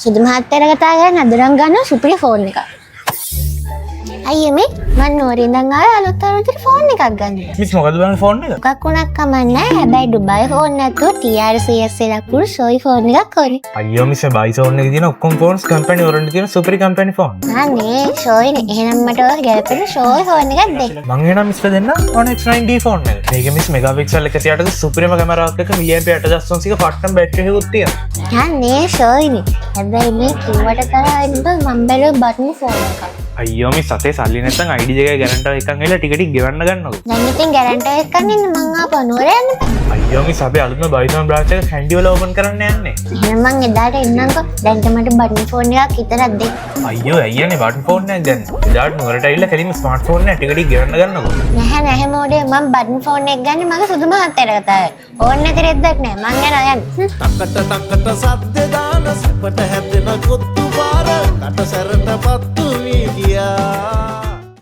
සුදු මහත්තයාට කතා කරලා අද නම් ගන්න සුපිරි ෆෝන් එකක්. අයියේ මේ මම නෝරේ ඉඳන් ආවේ අලුත් අවුරුද්දට ෆෝන් එකක් ගන්න. මිස් මොකද බලන්න ෆෝන් එක? මොකක් වුණත් කමන්නේ හැබැයි ඩුබායි ෆෝන් නැතුව TRCS ලකුණු සෝයි ෆෝන් එකක් ඕනේ. අයියෝ මිස් බයි ෆෝන් එකේ තියෙන ඔක්කොම ෆෝන්ස් කම්පැනි වලින් තියෙන සුපිරි කම්පැනි ෆෝන්. අනේ සෝයිනේ එහෙනම් මට ඔය ගැලපෙන සෝයි ෆෝන් එකක් දෙන්න. මං එනවා මිස් දෙන්න One X9D ෆෝන් එක. මේක මිස් මෙගාපික්සල් 108ක සුපිරිම කැමරාවක් එක mAh 8300ක ෆාස්ට් බැටරි එකකුත් තියෙනවා. අනේ සෝයිනේ හැබැයි මේ කිව්වට තරහා ඉන්න මම බැලුව බටන් ෆෝන් එකක්. අයියෝ මිස් අතේ සල්ලි නැත්නම් ID එකේ ගැරන්ටර් එකක් ගිහලා ටික ටික ගෙවන්න ගන්නකො. දැන් ඉතින් ගැරන්ටර් එකක් ගන්න ඉන්න මං ආපහු නෝරේ යන්න බෑ. අයියෝ මිස් අපි අලුත්ම බයිසෝන් බ්‍රාන්ච් එක කැන්ඩි වල ඕපන් කරන්න යන්නේ. එහෙනම් මං එදාට එන්නම්කෝ. දැන් මට බටන් ෆෝන් එකක් විතරක් දෙන්න. අයියෝ අයියනේ බටන් ෆෝන් එකක් ගන්න. එදාට නුවරට ඇවිල්ලා කලින් ස්මාර්ට් ෆෝන් එක ටික ටික ගෙවන්න ගන්නකො. නැහැ මෝඩේ මම බටන් ෆෝන් එක ගන්නේ මගේ සුදු මහත්තයාට කතා කරලා. ඕන්න නැති රෙද්දක් නෑ මං යනවා යන්න. තකට තකට සද්ද දාන සපට හැදෙන කොත්තු පාර කට සැරට පත්තු